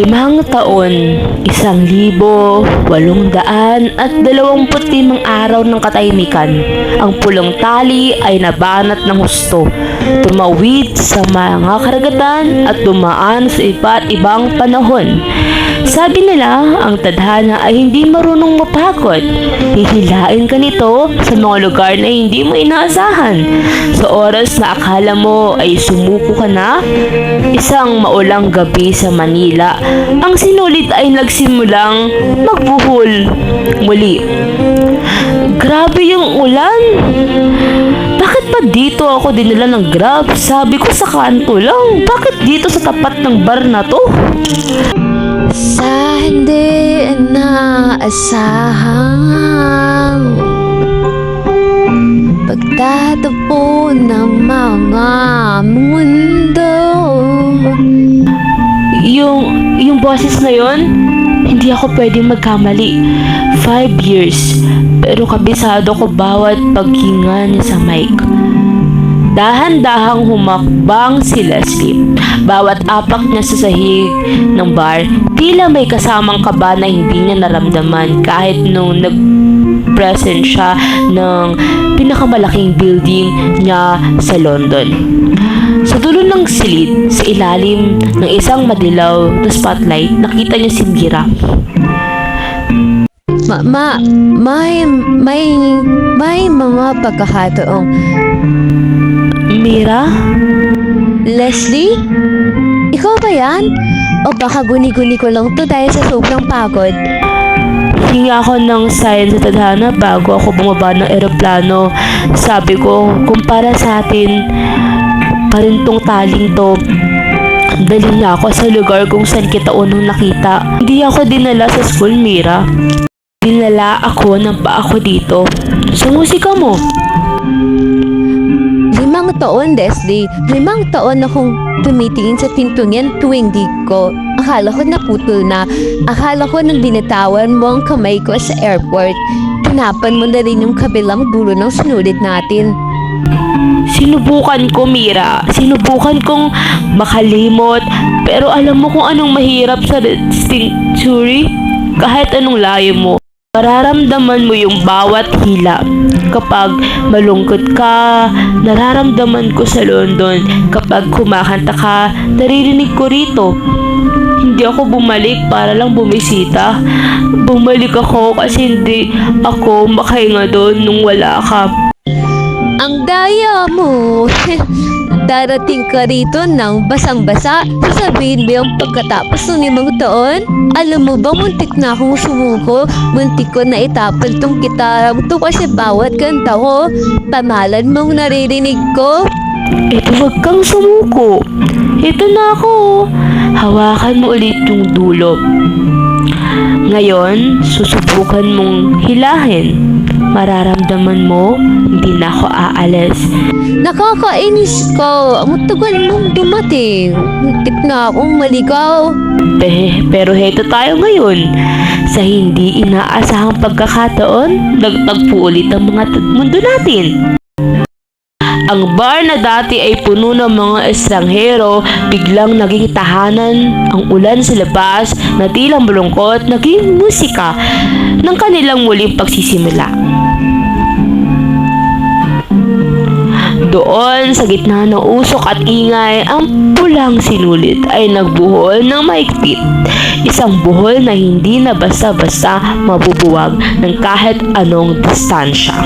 5 taon, 1,825 araw ng katahimikan. Ang pulong tali ay nabanat ng husto, tumawid sa mga karagatan at dumaan sa iba't ibang panahon. Sabi nila, ang tadhana ay hindi marunong mapagod. Hihilain ka nito sa mga lugar na hindi mo inaasahan. Sa oras na akala mo ay sumuko ka na, isang maulang gabi sa Manila, ang sinulid ay nagsimulang magbuhol muli. Grabe yung ulan! Bakit pa dito ako dinala ng Grab? Sabi ko sa kanto lang. Bakit dito sa tapat ng bar na to? Sa hindi inaasahang pagtatagpo ng mga mundo. Yung boses na yon, hindi ako pwedeng magkamali. 5 years, pero kabisado ko bawat paghinga niya sa mic. Dahan-dahang humakbang si Leslie. Bawat apak niya sa sahig ng bar, tila may kasamang kaba na hindi niya naramdaman kahit nung nag-present siya ng pinakamalaking building niya sa London. Sa dulo ng silid, sa ilalim ng isang madilaw na spotlight, nakita niya si Mira. May mga pagkakataong. Mira? Leslie? Ikaw ba yan? O baka guni-guni ko lang to dahil sa sobrang pagod? Hinga ako ng sign sa tadhana bago ako bumaba ng eroplano. Sabi ko, kung para sa atin pa rin tong taling to, dali niya ako sa lugar kung saan kita unang nakita. Hindi ako dinala sa school, Mira. Dinala ako ng paa ko dito. Sa musika mo. 5 taon, Leslie. 5 taon akong tumitingin sa pintong yan tuwing di ko. Akala ko naputol na. Akala ko nang binitawan mo ang kamay ko sa airport. Tinapan mo na rin yung kabilang dulo ng sinulit natin. Sinubukan ko, Mira. Sinubukan kong makalimot. Pero alam mo kung anong mahirap sa sanctuary? Kahit anong layo mo, mararamdaman mo yung bawat hila. Kapag malungkot ka, nararamdaman ko sa London. Kapag kumakanta ka, naririnig ko rito. Hindi ako bumalik para lang bumisita. Bumalik ako kasi hindi ako makahinga doon nung wala ka. Ang daya mo! Darating ka rito ng basang-basa. Sasabihin mo yung pagkatapos ng 5 taon? Alam mo ba, muntik na akong sumuko. Muntik ko na itapon tong gitarang to kasi bawat kanta ko, pamalan mong naririnig ko. Eto, wag kang sumuko. Ito na ako. Hawakan mo ulit yung dulo. Ngayon, susubukan mong hilahin. Mararamdaman mo, hindi na ako aalis. Nakakainis ko. Ang tagal mong dumating. Muntik na akong maligaw. Pero heto tayo ngayon. Sa hindi inaasahang pagkakataon, nagtagpo ulit ang mga mundo natin. Ang bar na dati ay puno ng mga estranghero, biglang naging tahanan. Ang ulan sa labas na tila malungkot, naging musika ng kanilang muling pagsisimula. Doon sa gitna ng usok at ingay, ang pulang sinulid ay nagbuhol ng maigpit. Isang buhol na hindi na basta-basta mabubuwag ng kahit anong distansya.